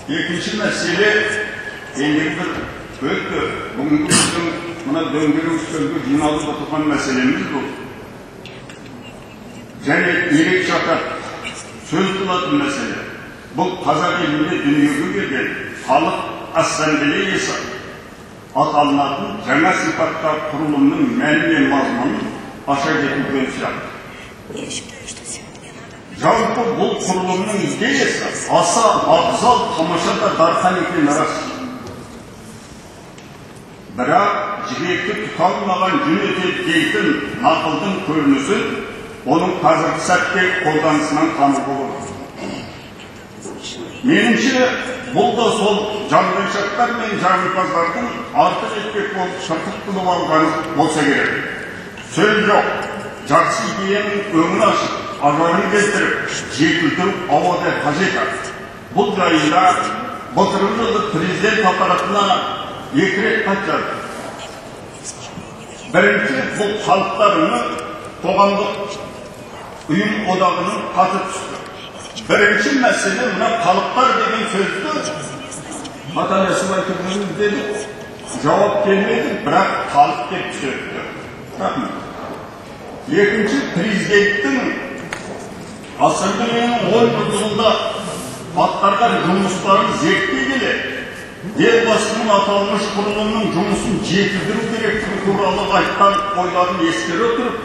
Екінші мәселе, ендегі бір өтті. Бүгінгі біздің мына дөңгелек үстелге жиналып отырған мәселеміз бұл. Және ерекше атап сөз қылатын мәселе. Бұл қазақ елінде дүниеге келген халық ассамблеясы аталынатын жаңа сипатта құрылымның мәні мен мазмұнын аша кетуге сияқты. Жалпы бұл құрылымның идеясы аса абзал, тамаша да дархан екені рас. Бірақ жібекті тұталмаған жүн етеді дейтін нақылдың көрінісі оның қазіргі сәтте қолданысынан тануға болады. Меніңше, бұл да сол жаңғайшақтар мен жаңғыпаздардың артық етпек болып шыртық қылып алғаны болса керек. Сөз жоқ, жақсы идеяның өңін ашып, ажарын келтіріп, жетілдіріп ауада қажет. Бұл жайында былтырғы жылы президент аппаратына 2 рет хат жазды. Бірінші, бұл халықтарының қоғамдық ұйым одағының хаты түсті. Бірінші мәселе мына халықтар деген сөзді қаталасып айтып деді, жауап келмеді, бірақ халық деп түсірді. Рахмет. Екінші, президенттің ассамблеяның 10 жылында атқарған жұмыстарын зерттей келе, елбасының аталмыш құрылымның жұмысын жетілдіру керектігі туралы айтқан ойларын ескере отырып,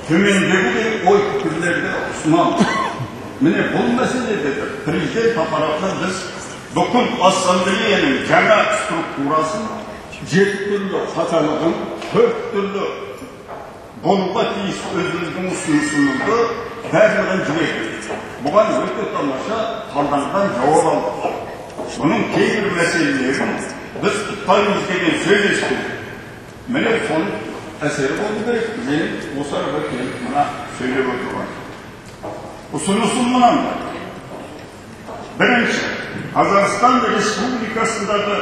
төмендегідей ой пікірлерді ұсынамыз. Міне бұл мәселеде президент аппаратына біз бүкіл ассамблеяның жаңа структурасын, 7 түрлі қаталығын, 4 түрлі болуға тиіс өзіміздің ұсынысымызды барлығын жібердік. Бұған өте тамаша талданған жауап алдық. Бұның кейбір мәселелерін біз құптаймыз деген сөз естідік. Міне соның әсері болу керек. Мен осы арада келіп мына сөйлеп отырған. Ұсынысым мынандай. Бірінші, Қазақстан Республикасындағы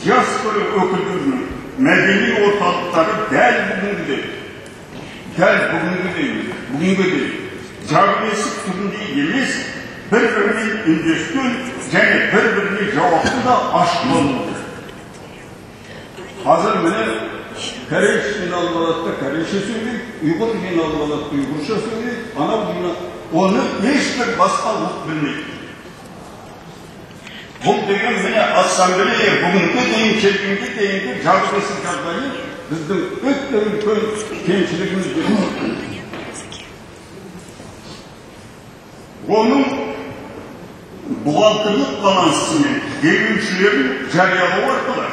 диаспора өкілдерінің мәдени орталықтары дәл бүгінгідей жарбесік түрінде емес, бір-бірімен үндескен және бір-біріне жауапты да ашық болуы. Қазір міне корейше жиналып алады, корейше сөйлейді, ұйғыр жиналып алады, ұйғырша сөйлейді, анау оны ешбір басқа ұлт білмейді. Бұл деген міне ассамблея бүгінгі дейін келгенге дейінгі жарбесік жағдайы біздің өте үлкен кемшілігіміз деген. Оның бухгалтерлік балансы мен берушілерін жариялау арқылы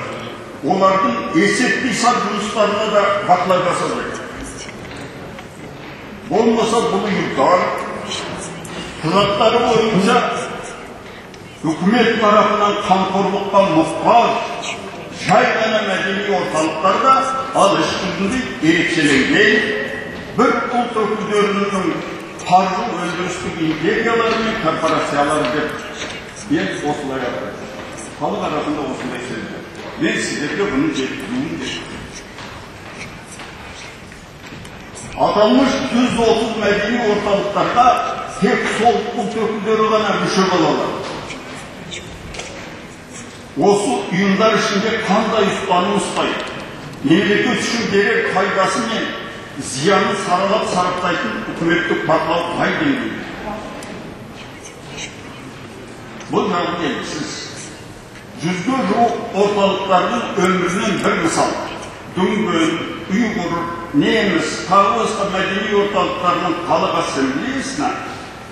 олардың есеп-қисап жұмыстарына да бақылау жасалады. Болмаса бұл ұйымдар құжаттары бойынша үкімет тарапынан қамқорлыққа мұқтаж жай ғана мәдени орталықтарда ал ешқандай ерекшеленген бір ұлт өкілдерінің қаржы өндірістік империялары мен корпорациялары деп осылай атайды. Халық арасында осындай сөз. Мен сіздерге бұны жеткізуім деп. Аталмыш 130 мәдени орталықтарға тек сол ұлт өкілдері ғана мүше бола алады. Осы ұйымдар ішінде қандай ұстаным ұстайды, мемлекет үшін берер пайдасы мен зиянын саралап сараптайтын үкіметтік бақылау қай деңгейде? Бұл жағы белгісіз. 100-ге жуық орталықтардың өмірінен бір мысал. Дүнген, ұйғыр, неміс, тағы басқа мәдени орталықтарының халық ассамблеясына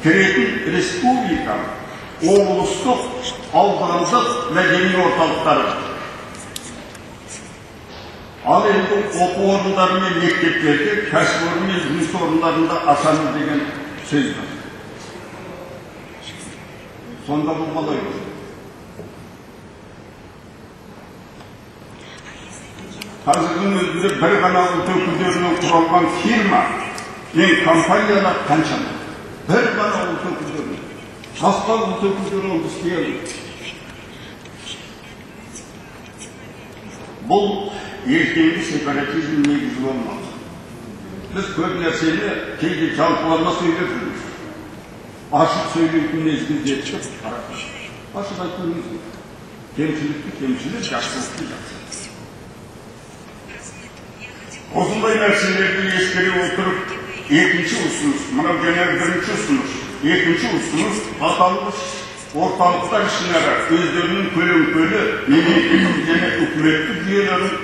кіретін республика, облыстық, аудандық мәдени орталықтары. Ал енді оқу орындары мен мектептерде, кәсіпорын мен жұмыс орындарында ашамыз деген сөз бар. Сонда бұл қалай болады? Қазірдің өзінде бір ғана ұлт өкілдерінен құралған фирма мен компаниялар қаншама? Бір ғана ұлт өкілдерінен. Басқа ұлт өкілдері оны істей алмайды. Бұл ертеңгі сепаратизм негізі болмақ. Біз көп нәрсені кейде жалпылама сөйлеп жүрміз. Açık söyleyip mezgil geçip aratmış. Açık айтуымыз керек. Кемшілікті кемшілік, жақсылықты жақсылық. Осындай нәрселерді ескере отырып, екінші ұсыныс, мынау жаңағы бірінші ұсыныс, екінші ұсыныс аталмыш орталықтар ішінара өздерінің көлеңкелі мемлекеттік және үкіметтік жүйелерін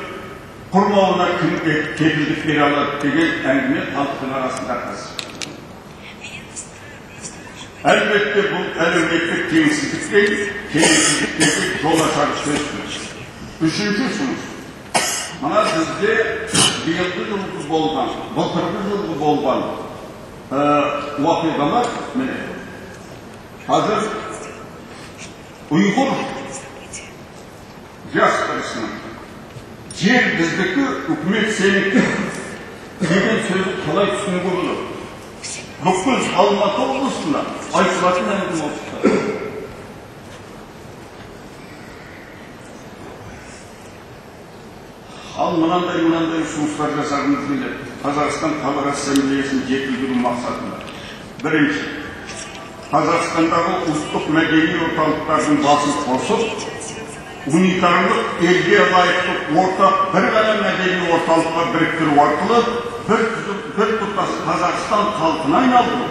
құрмауына кім кепілдік бере алады деген әңгіме халықтың арасында қазір. Әлбетте бұл әлеуметтік теңсіздікпен келеңсіздіктерге жол ашар сөз. Үшінші ұсыныс. Мына бізде биылғы жылғы болған, былтырғы жылғы болған уақиғалар міне. Қазір ұйғыр жастарысының жер біздікі, үкімет сенікі деген сөзі қалай түсінуге болады? Бүкіл Алматы облысында айтылатын әңгіме осы. Ал мынандай ұсыныстар жасағымыз келеді. Қазақстан Халық Ассамблеясын жетілдіру мақсатында. Бірінші, Қазақстандағы ұлттық мәдени орталықтардың басын қосып, унитарлық елге лайықты ортақ бір ғана мәдени орталыққа біріктіру арқылы бір тұтас Қазақстан халқына айналдыру.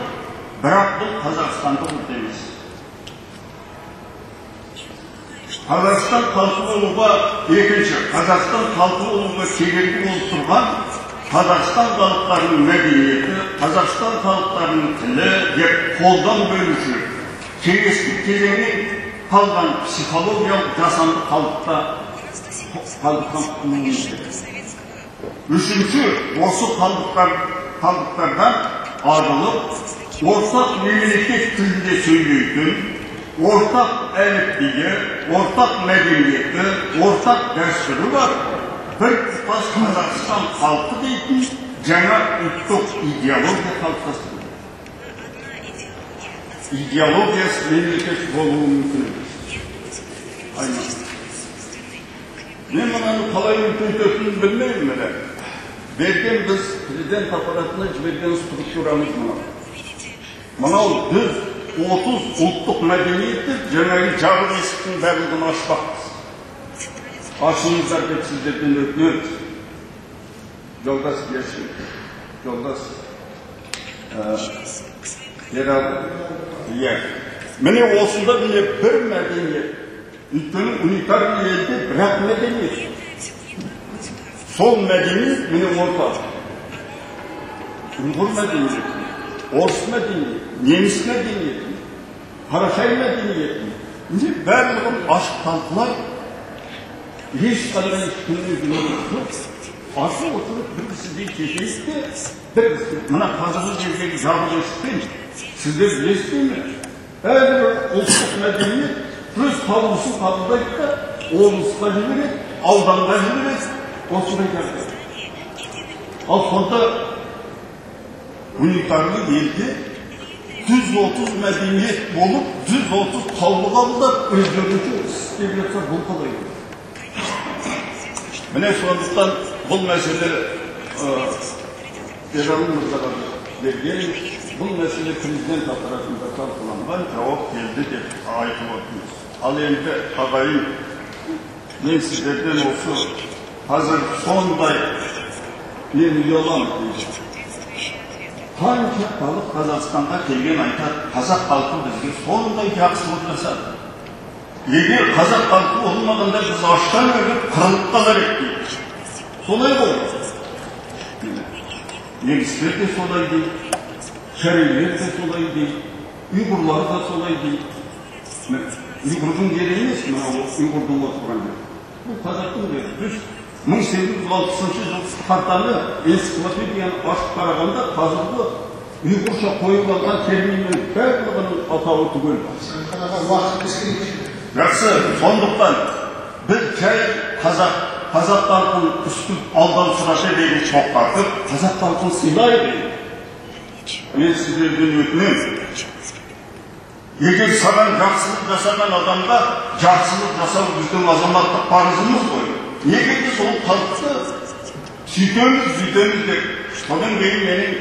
Бірақ бұл Қазақстандық ұлт емес. Қазақстан халқы болуға, екінші, Қазақстан халқы болуға кедергі болып тұрған Қазақстан халықтарының мәдениеті, Қазақстан халықтарының тілі деп қолдан бөлушілік, кеңестік кезеңнен қалған психологиялық жасанды халыққа құтылуымыз керек. Үшінші, осы халықтардан арылып, ортақ мемлекет тілінде сөйлейтін, ортақ әліпбиі, ортақ мәдениеті, ортақ дәстүрі бар бір тұтас Қазақстан халқы дейтін жаңа ұлттық идеология қалыптастыру. Идеологиясы мемлекет болуы мүмкін емес. Мен мұнаны қалай мүмкін өтетінін білмеймін мені. Берген біз президент аппаратына жіберген структурамыз мынау. Мынау 30 ұлттық мәдениетті жаңағы жабық есіктің барлығын ашпақпыз. Ашыңыздар деп сіздерден өтінеміз. Жолдас Гершин, жолдас Ералы. Міне осында міне бір мәдениет. Өйткені унитарлы елде бірақ мәдениет. Сол мәдениет міне ортақ. Ұйғыр мәдениеті, орыс мәдениеті, неміс мәдениеті, қарашай мәдениеті. Міне барлығын ашық талқылай, ешқандай күннен жоқ. Ашық отырып бірісідей шешейікте, бірісі мына қазіргі жердегі жабық есікпен сіздер білесіздер ме? Әрбір ұлттық мәдениет өз қаулысын қабылдайды да, облысқа жібереді, ауданға жібереді, осындай жағдай. Ал сонда унитарлы елде 130 мәдениет болып, 130 қаулы қабылдап, өздерінше істеп жатса бұл қалай? Міне сондықтан бұл мәселе Ералы мырзаға берген, бұл мәселе президент аппаратында талқыланған, жауап келді деп айтып отырмыз. Ал енді ағайын, мен сіздерден осы қазір сондай мен ұяламын дейді. Қанша халық Қазақстанға келген айтады, қазақ халқы бізге сондай жақсылық жасады. Егер қазақ халқы болмағанда біз аштан өліп қырылып қалар ек дейді. Солай болды. Немістер де солай дейді, шәрейлер де солай дейді, ұйғырлар да солай дейді. Ұйғырдың жері емес, ұйғырдың отырған жері. Бұл қазақтың жері. Біз 1860 жыл қартаны энциклопедияны ашып қарағанда қазіргі ұйғырша қойып алған терминнің барлығының атауы түгел. Жақсы, сондықтан біз жай қазақ халқын үстіп алдан сұраша деген шоқтартып, қазақ халқын сыйлайды. Мен сіздерден өтінем. Егер саған жақсылық жасаған адамға жақсылық жасау біздің азаматтық парызымыз ғой. Неге біз ол халықты сөйтеміз деп. Содан кейін менің